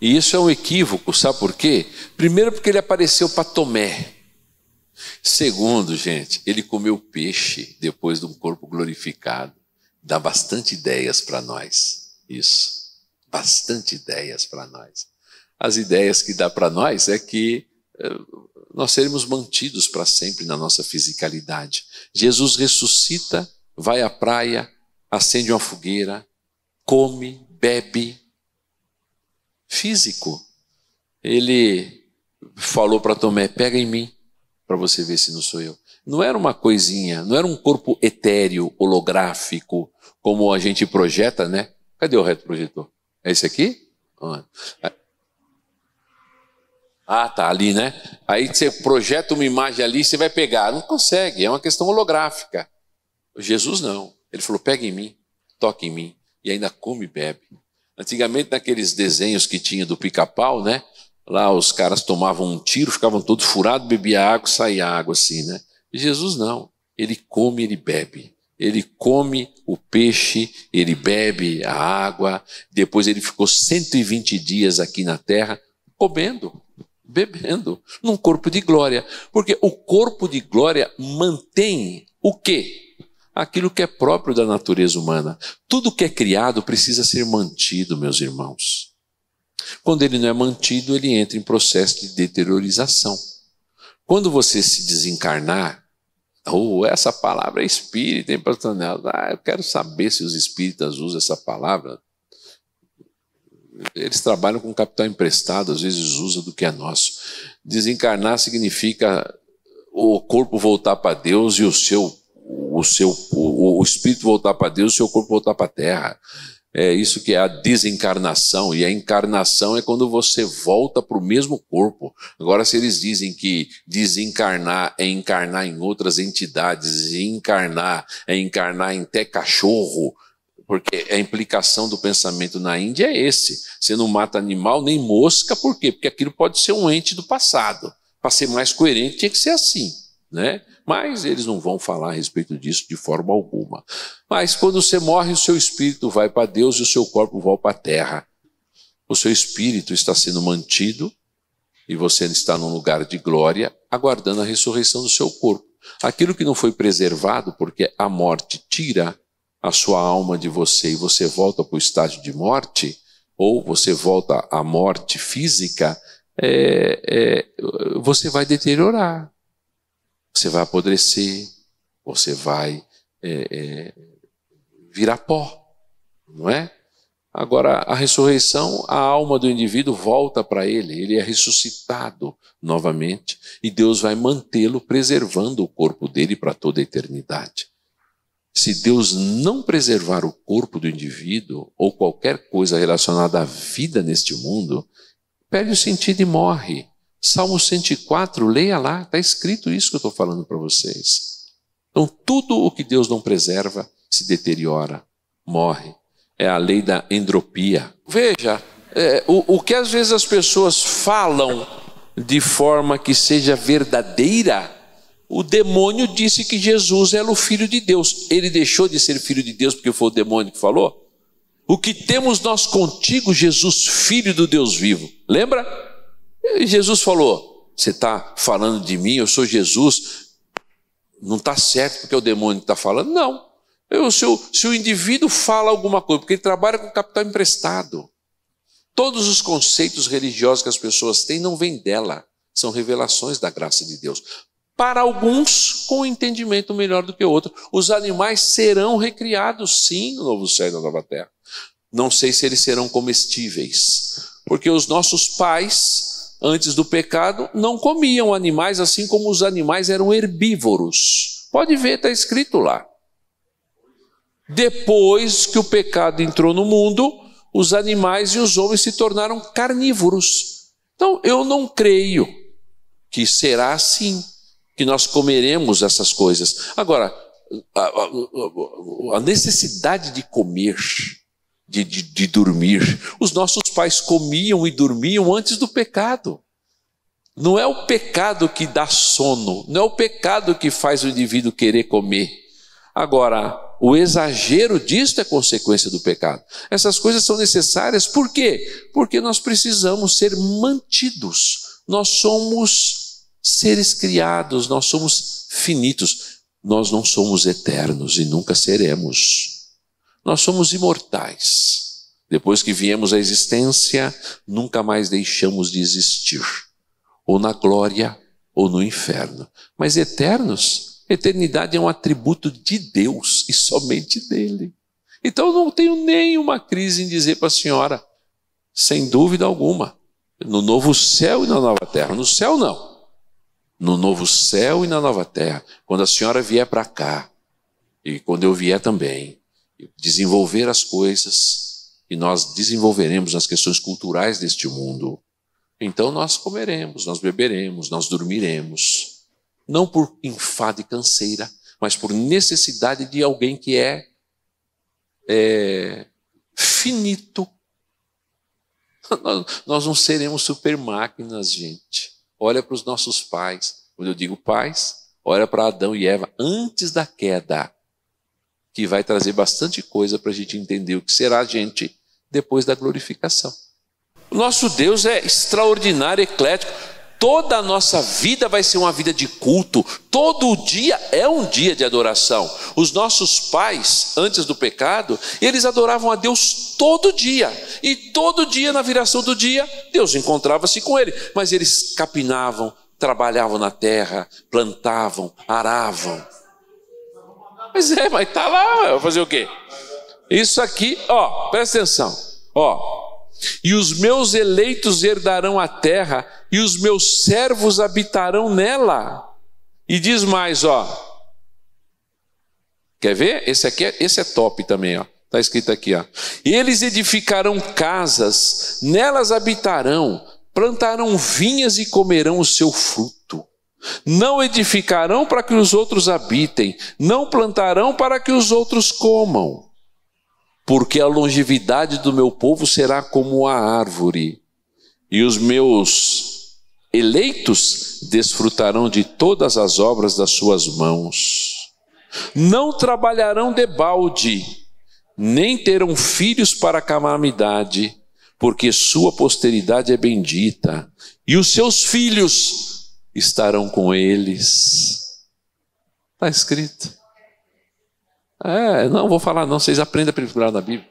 E isso é um equívoco, sabe por quê? Primeiro, porque ele apareceu para Tomé. Segundo, gente, ele comeu peixe depois de um corpo glorificado. Dá bastante ideias para nós, isso. Bastante ideias para nós. As ideias que dá para nós é que nós seremos mantidos para sempre na nossa fisicalidade. Jesus ressuscita, vai à praia, acende uma fogueira, come, bebe. Físico. Ele falou para Tomé, pega em mim, para você ver se não sou eu. Não era uma coisinha, não era um corpo etéreo, holográfico, como a gente projeta, né? Cadê o retroprojetor? É esse aqui? Ah, tá ali, né? Aí você projeta uma imagem ali, você vai pegar. Não consegue, é uma questão holográfica. Jesus não. Ele falou, pega em mim, toca em mim, e ainda come e bebe. Antigamente, naqueles desenhos que tinha do Pica-Pau, né? Lá os caras tomavam um tiro, ficavam todos furados, bebia água, saía água assim, né? E Jesus não. Ele come, ele bebe. Ele come o peixe, ele bebe a água. Depois ele ficou 120 dias aqui na terra, comendo, bebendo, num corpo de glória. Porque o corpo de glória mantém o quê? Aquilo que é próprio da natureza humana. Tudo que é criado precisa ser mantido, meus irmãos. Quando ele não é mantido, ele entra em processo de deteriorização. Quando você se desencarnar, essa palavra é espírita, hein, pastor Nelson? Eu quero saber se os espíritas usam essa palavra. Eles trabalham com capital emprestado, às vezes usam do que é nosso. Desencarnar significa o corpo voltar para Deus e o espírito voltar para Deus e o seu corpo voltar para a terra. É isso que é a desencarnação. E a encarnação é quando você volta para o mesmo corpo. Agora, se eles dizem que desencarnar é encarnar em outras entidades, e encarnar é encarnar em até cachorro, porque a implicação do pensamento na Índia é esse. Você não mata animal nem mosca, por quê? Porque aquilo pode ser um ente do passado. Para ser mais coerente, tinha que ser assim, né? Mas eles não vão falar a respeito disso de forma alguma. Mas quando você morre, o seu espírito vai para Deus e o seu corpo volta para a terra. O seu espírito está sendo mantido e você está num lugar de glória, aguardando a ressurreição do seu corpo. Aquilo que não foi preservado, porque a morte tira a sua alma de você e você volta para o estágio de morte, ou você volta à morte física, você vai deteriorar. Você vai apodrecer, você vai virar pó, não é? Agora, a ressurreição, a alma do indivíduo volta para ele é ressuscitado novamente, e Deus vai mantê-lo preservando o corpo dele para toda a eternidade. Se Deus não preservar o corpo do indivíduo, ou qualquer coisa relacionada à vida neste mundo, perde o sentido e morre. Salmo 104, leia lá, está escrito isso que eu estou falando para vocês. Então, tudo o que Deus não preserva se deteriora, morre. É a lei da entropia. Veja, o que às vezes as pessoas falam de forma que seja verdadeira, o demônio disse que Jesus era o Filho de Deus. Ele deixou de ser Filho de Deus porque foi o demônio que falou? O que temos nós contigo, Jesus, Filho do Deus vivo. Lembra? E Jesus falou, você está falando de mim, eu sou Jesus, não está certo porque é o demônio que está falando? Não. Se o indivíduo fala alguma coisa, porque ele trabalha com capital emprestado. Todos os conceitos religiosos que as pessoas têm não vêm dela, são revelações da graça de Deus. Para alguns, com um entendimento melhor do que o outro. Os animais serão recriados, sim, no novo céu e na nova terra. Não sei se eles serão comestíveis, porque os nossos pais, antes do pecado, não comiam animais, assim como os animais eram herbívoros. Pode ver, está escrito lá. Depois que o pecado entrou no mundo, os animais e os homens se tornaram carnívoros. Então, eu não creio que será assim, que nós comeremos essas coisas. Agora, a necessidade de comer, de dormir, os nossos pais comiam e dormiam antes do pecado. Não é o pecado que dá sono, não é o pecado que faz o indivíduo querer comer. Agora, o exagero disto é consequência do pecado. Essas coisas são necessárias, por quê? Porque nós precisamos ser mantidos. Nós somos seres criados, nós somos finitos. Nós não somos eternos e nunca seremos. Nós somos imortais. Depois que viemos à existência, nunca mais deixamos de existir. Ou na glória, ou no inferno. Mas eternos, eternidade é um atributo de Deus e somente dele. Então eu não tenho nenhuma crise em dizer para a senhora, sem dúvida alguma, no novo céu e na nova terra. No céu não. No novo céu e na nova terra. Quando a senhora vier para cá, e quando eu vier também, desenvolver as coisas que nós desenvolveremos nas questões culturais deste mundo, então nós comeremos, nós beberemos, nós dormiremos. Não por enfado e canseira, mas por necessidade de alguém que é finito. Nós não seremos super máquinas, gente. Olha para os nossos pais. Quando eu digo pais, olha para Adão e Eva antes da queda, que vai trazer bastante coisa para a gente entender o que será a gente depois da glorificação. O nosso Deus é extraordinário, eclético. Toda a nossa vida vai ser uma vida de culto. Todo dia é um dia de adoração. Os nossos pais, antes do pecado, eles adoravam a Deus todo dia. E todo dia, na viração do dia, Deus encontrava-se com ele. Mas eles capinavam, trabalhavam na terra, plantavam, aravam. Mas está lá, vai fazer o quê? Isso aqui, presta atenção, E os meus eleitos herdarão a terra, e os meus servos habitarão nela. E diz mais, quer ver? Esse é top também, Está escrito aqui, Eles edificarão casas, nelas habitarão, plantarão vinhas e comerão o seu fruto. Não edificarão para que os outros habitem, não plantarão para que os outros comam. Porque a longevidade do meu povo será como a árvore, e os meus eleitos desfrutarão de todas as obras das suas mãos. Não trabalharão debalde, nem terão filhos para a calamidade, porque sua posteridade é bendita, e os seus filhos estarão com eles. Está escrito. Não vou falar não, vocês aprendem a procurar na Bíblia.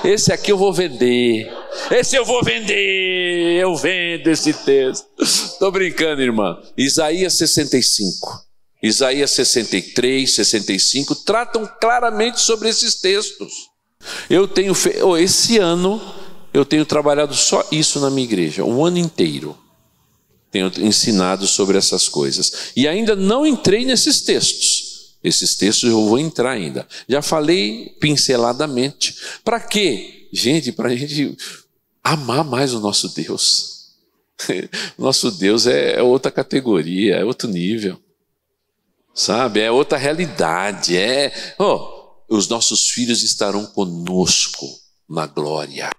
Esse aqui eu vou vender. Esse eu vou vender. Eu vendo esse texto. Estou brincando, irmã. Isaías 65, Isaías 63, 65 tratam claramente sobre esses textos. Esse ano eu tenho trabalhado só isso na minha igreja, um ano inteiro. Tenho ensinado sobre essas coisas. E ainda não entrei nesses textos. Esses textos eu vou entrar ainda. Já falei pinceladamente. Para quê? Gente, para a gente amar mais o nosso Deus. Nosso Deus é outra categoria, é outro nível. Sabe? É outra realidade. Os nossos filhos estarão conosco na glória.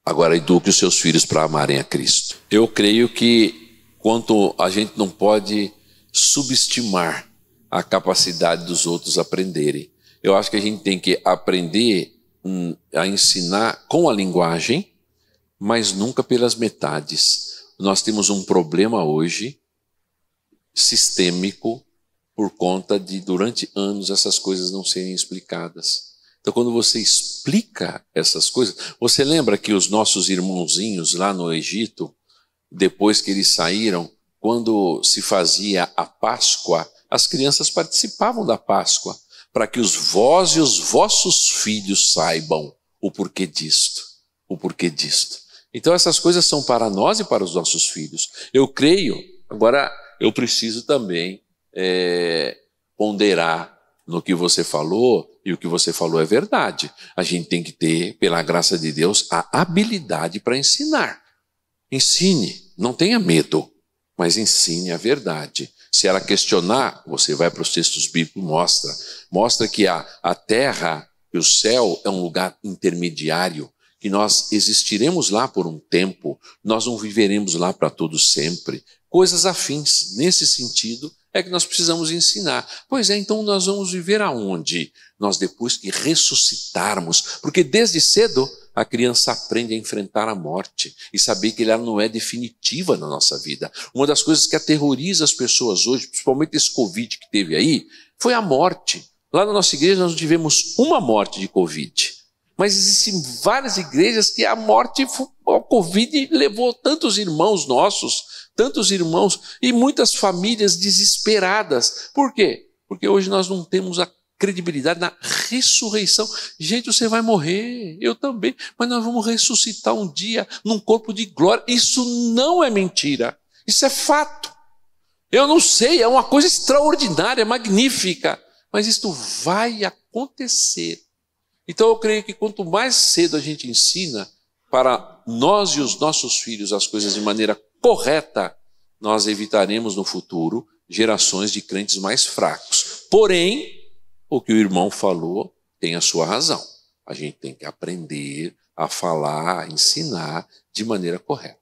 Agora eduque os seus filhos para amarem a Cristo. Eu creio que quanto a gente não pode subestimar a capacidade dos outros aprenderem. Eu acho que a gente tem que aprender a ensinar com a linguagem, mas nunca pelas metades. Nós temos um problema hoje sistêmico por conta de durante anos essas coisas não serem explicadas. Então, quando você explica essas coisas, você lembra que os nossos irmãozinhos lá no Egito, depois que eles saíram, quando se fazia a Páscoa, as crianças participavam da Páscoa, para que vós e os vossos filhos saibam o porquê disto, o porquê disto. Então, essas coisas são para nós e para os nossos filhos. Eu creio, agora eu preciso também ponderar no que você falou, e o que você falou é verdade. A gente tem que ter, pela graça de Deus, a habilidade para ensinar. Ensine, não tenha medo, mas ensine a verdade. Se ela questionar, você vai para os textos bíblicos, mostra que a terra e o céu é um lugar intermediário, que nós existiremos lá por um tempo, nós não viveremos lá para todo sempre. Coisas afins, nesse sentido, é que nós precisamos ensinar. Pois é, então nós vamos viver aonde? Nós depois que ressuscitarmos, porque desde cedo a criança aprende a enfrentar a morte e saber que ela não é definitiva na nossa vida. Uma das coisas que aterroriza as pessoas hoje, principalmente esse Covid que teve aí, foi a morte. Lá na nossa igreja nós tivemos uma morte de Covid. Mas existem várias igrejas que a morte, o Covid levou tantos irmãos nossos, tantos irmãos e muitas famílias desesperadas. Por quê? Porque hoje nós não temos a credibilidade na ressurreição. Gente, você vai morrer, eu também, mas nós vamos ressuscitar um dia num corpo de glória. Isso não é mentira, isso é fato. Eu não sei, é uma coisa extraordinária, magnífica, mas isto vai acontecer. Então eu creio que quanto mais cedo a gente ensina para nós e os nossos filhos as coisas de maneira correta, nós evitaremos no futuro gerações de crentes mais fracos. Porém, o que o irmão falou tem a sua razão. A gente tem que aprender a falar, a ensinar de maneira correta.